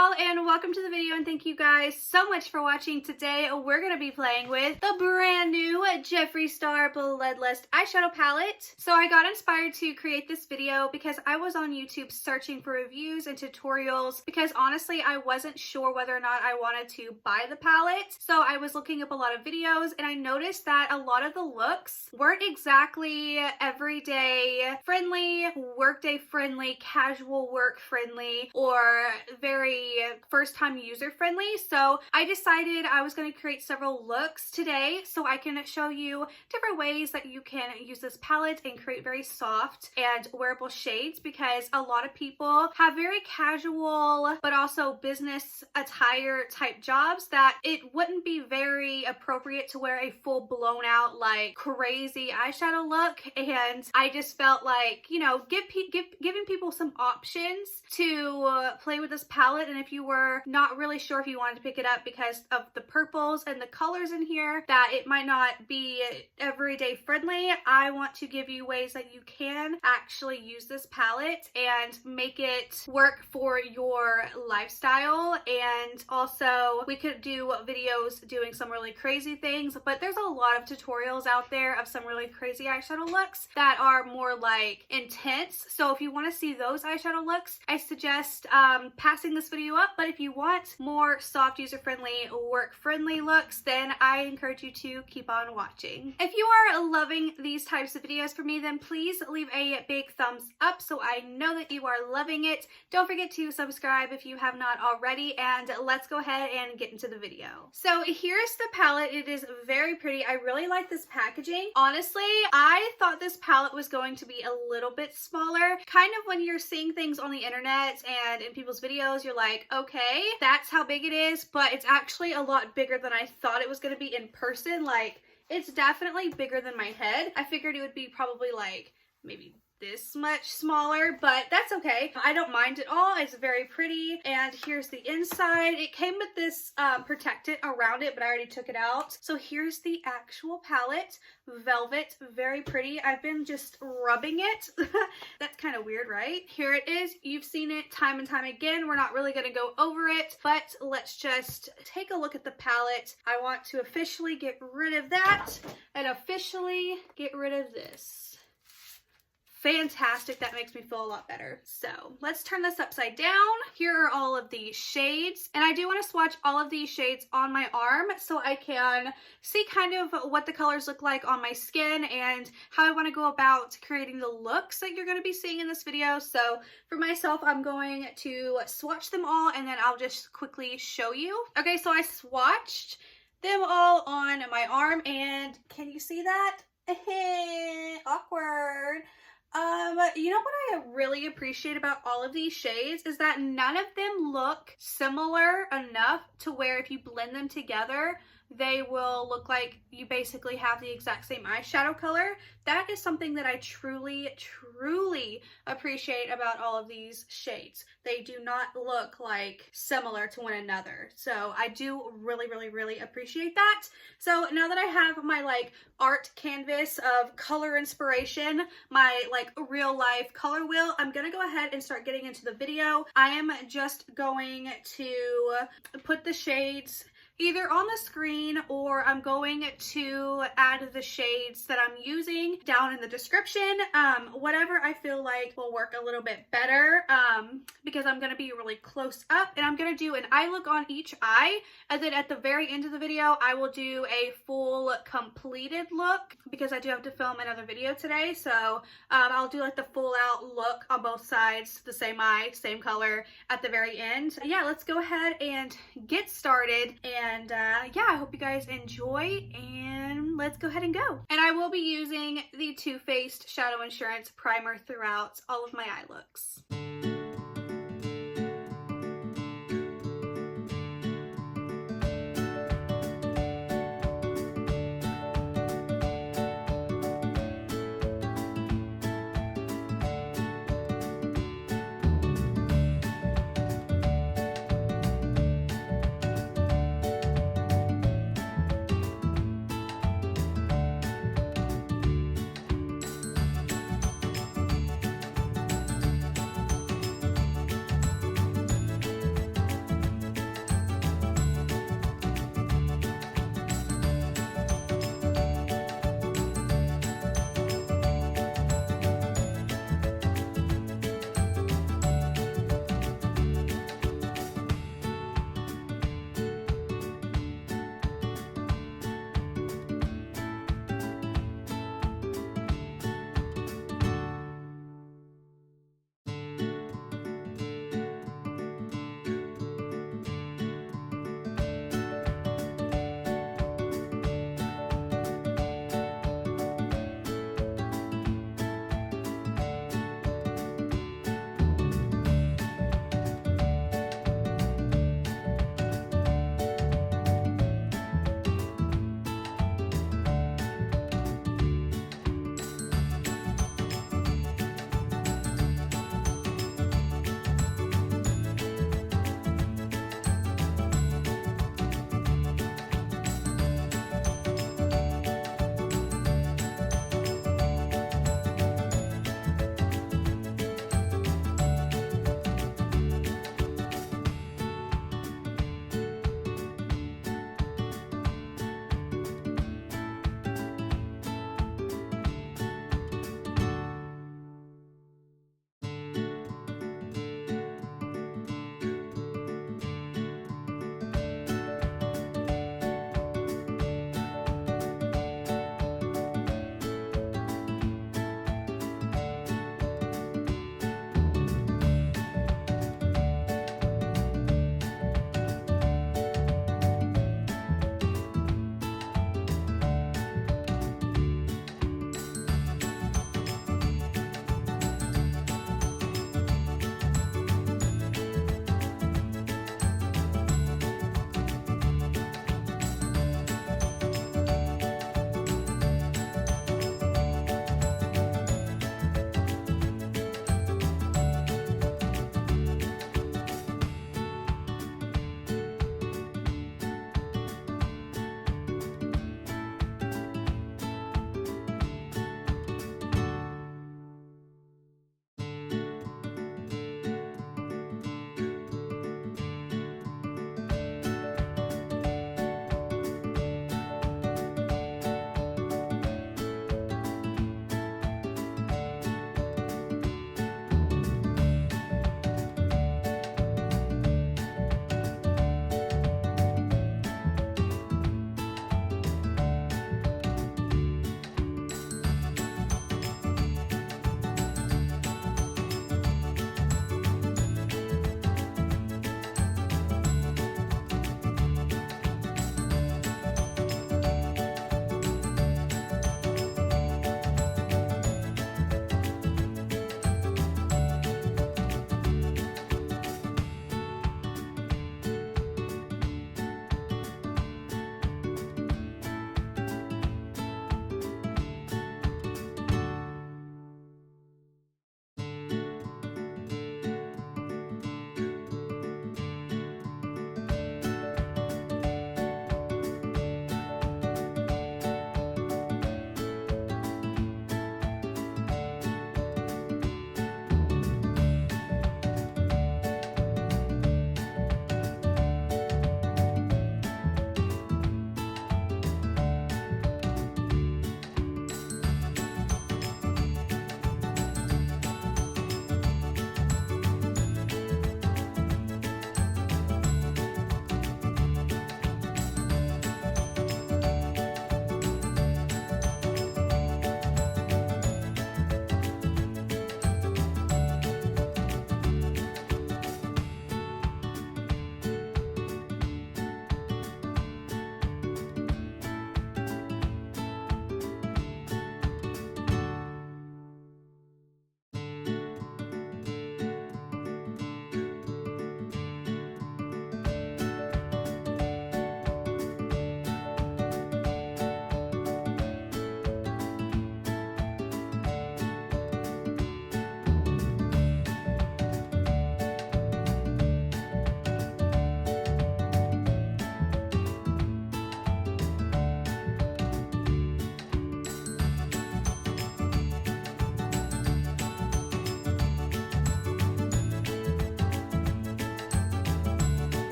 y'all, and welcome to the video, and thank you guys so much for watching. Today we're going to be playing with the brand new Jeffree Star Bloodlust eyeshadow palette. So I got inspired to create this video because I was on YouTube searching for reviews and tutorials because honestly I wasn't sure whether or not I wanted to buy the palette. So I was looking up a lot of videos and I noticed that a lot of the looks weren't exactly everyday friendly, workday friendly, casual work friendly, or very first time user friendly. So I decided I was going to create several looks today so I can show you different ways that you can use this palette and create very soft and wearable shades, because a lot of people have very casual but also business attire type jobs that it wouldn't be very appropriate to wear a full blown out like crazy eyeshadow look. And I just felt like, you know, giving people some options to play with this palette. And if you were not really sure if you wanted to pick it up because of the purples and the colors in here, that it might not be everyday friendly, I want to give you ways that you can actually use this palette and make it work for your lifestyle. And also we could do videos doing some really crazy things, but there's a lot of tutorials out there of some really crazy eyeshadow looks that are more like intense. So if you want to see those eyeshadow looks, I suggest passing this video up. But if you want more soft, user-friendly, work-friendly looks, then I encourage you to keep on watching. If you are loving these types of videos for me, then please leave a big thumbs up so I know that you are loving it. Don't forget to subscribe if you have not already, and let's go ahead and get into the video. So here's the palette. It is very pretty. I really like this packaging. Honestly, I thought this palette was going to be a little bit smaller. Kind of when you're seeing things on the internet and in people's videos, you're like, okay, that's how big it is, but it's actually a lot bigger than I thought it was going to be in person. Like, it's definitely bigger than my head. I figured it would be probably like maybe this much smaller, but that's okay. I don't mind at all. It's very pretty. And here's the inside. It came with this protectant around it, but I already took it out. So here's the actual palette. Velvet, very pretty. I've been just rubbing it. That's kind of weird, right? Here it is. You've seen it time and time again. We're not really going to go over it, but let's just take a look at the palette. I want to officially get rid of that and officially get rid of this. Fantastic. That makes me feel a lot better. So let's turn this upside down. Here are all of the shades, and I do want to swatch all of these shades on my arm so I can see kind of what the colors look like on my skin and how I want to go about creating the looks that you're going to be seeing in this video. So for myself, I'm going to swatch them all and then I'll just quickly show you. Okay, so I swatched them all on my arm, and can you see that? Awkward. You know what I really appreciate about all of these shades is that none of them look similar enough to where if you blend them together, they will look like you basically have the exact same eyeshadow color. That is something that I truly appreciate about all of these shades. They do not look like similar to one another. So I do really appreciate that. So now that I have my like art canvas of color inspiration, my like real life color wheel, I'm gonna go ahead and start getting into the video. I am just going to put the shades either on the screen, or I'm going to add the shades that I'm using down in the description. Whatever I feel like will work a little bit better, because I'm going to be really close up, and I'm going to do an eye look on each eye, and then at the very end of the video I will do a full completed look because I do have to film another video today. So I'll do like the full out look on both sides, the same eye, same color at the very end. Yeah, let's go ahead and get started. And yeah, I hope you guys enjoy, and let's go ahead and go. And I will be using the Too Faced Shadow Insurance Primer throughout all of my eye looks.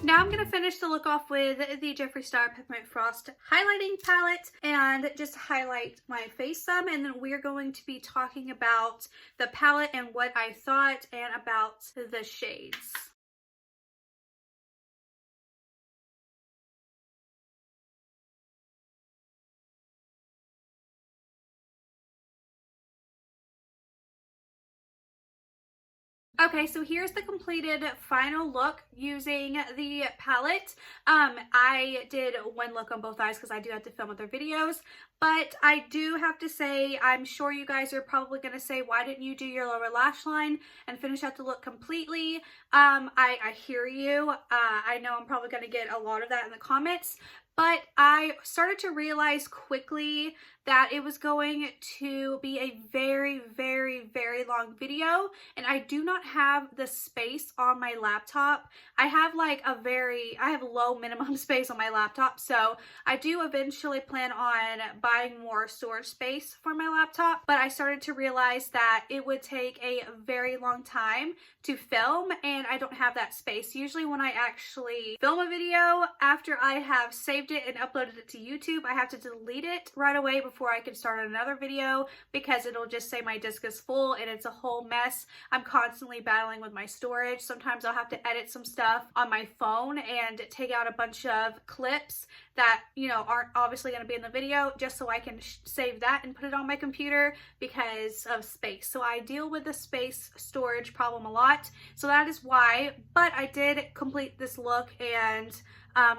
Now I'm going to finish the look off with the Jeffree Star Peppermint Frost highlighting palette and just highlight my face some, and then we're going to be talking about the palette and what I thought and about the shades. Okay, so here's the completed final look using the palette. I did one look on both eyes because I do have to film other videos, but I do have to say, I'm sure you guys are probably going to say, why didn't you do your lower lash line and finish out the look completely? I hear you. I know I'm probably going to get a lot of that in the comments, but I started to realize quickly that it was going to be a very, very, very long video, and I do not have the space on my laptop. I have low minimum space on my laptop, so I do eventually plan on buying more storage space for my laptop, but I started to realize that it would take a very long time to film, and I don't have that space. Usually when I actually film a video, after I have saved it and uploaded it to YouTube, I have to delete it right away before I can start another video because it'll just say my disk is full and it's a whole mess. I'm constantly battling with my storage. Sometimes I'll have to edit some stuff on my phone and take out a bunch of clips that, you know, aren't obviously going to be in the video just so I can save that and put it on my computer because of space. So I deal with the space storage problem a lot. So that is why, but I did complete this look and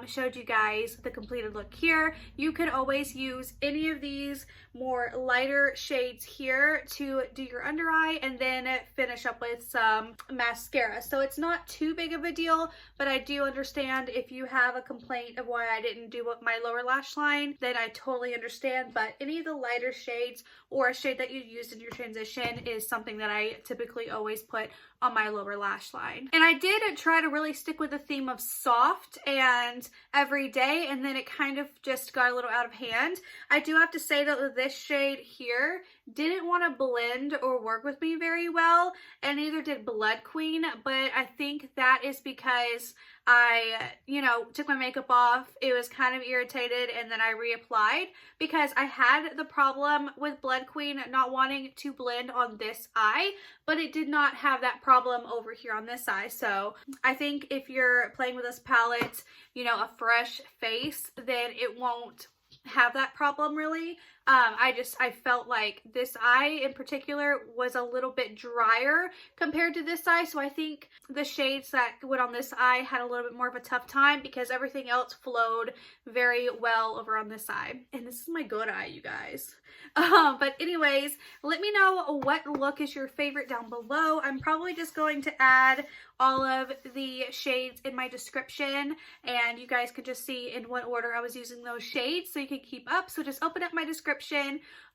showed you guys the completed look here. You can always use any of these more lighter shades here to do your under eye and then finish up with some mascara. So it's not too big of a deal, but I do understand if you have a complaint of why I didn't do my lower lash line, then I totally understand. But any of the lighter shades or a shade that you used in your transition is something that I typically always put on my lower lash line. And I did try to really stick with the theme of soft and everyday, and then it kind of just got a little out of hand. I do have to say that with this shade here, didn't want to blend or work with me very well, and neither did Blood Queen, but I think that is because I, you know, took my makeup off, it was kind of irritated, and then I reapplied because I had the problem with Blood Queen not wanting to blend on this eye, but it did not have that problem over here on this eye. So I think if you're playing with this palette, you know, a fresh face, then it won't have that problem really. I felt like this eye in particular was a little bit drier compared to this eye, so I think the shades that went on this eye had a little bit more of a tough time because everything else flowed very well over on this eye. And this is my good eye, you guys. But anyways, let me know what look is your favorite down below. I'm probably just going to add all of the shades in my description, and you guys could just see in what order I was using those shades so you can keep up. So just open up my description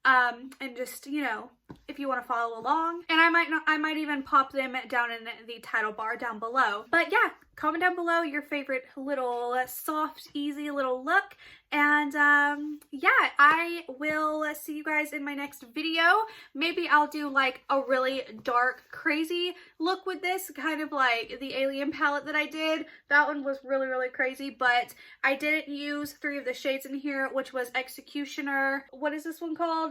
and just, you know, if you want to follow along, and I might even pop them down in the title bar down below. But yeah, comment down below your favorite little soft, easy little look. And yeah, I will see you guys in my next video. Maybe I'll do like a really dark, crazy look with this, kind of like the Alien palette that I did. That one was really, really crazy, but I didn't use 3 of the shades in here, which was Executioner. What is this one called?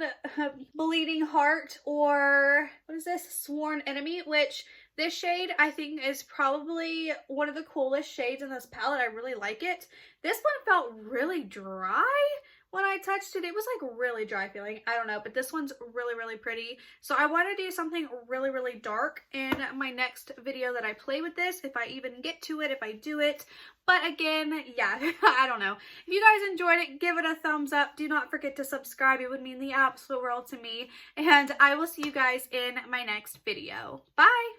Bleeding Heart, or what is this? Sworn Enemy, which this shade I think is probably one of the coolest shades in this palette. I really like it. This one felt really dry when I touched it. It was like really dry feeling. I don't know, but this one's really, really pretty. So I want to do something really, really dark in my next video that I play with this, if I even get to it, if I do it. But again, yeah, I don't know. If you guys enjoyed it, give it a thumbs up. Do not forget to subscribe. It would mean the absolute world to me. And I will see you guys in my next video. Bye!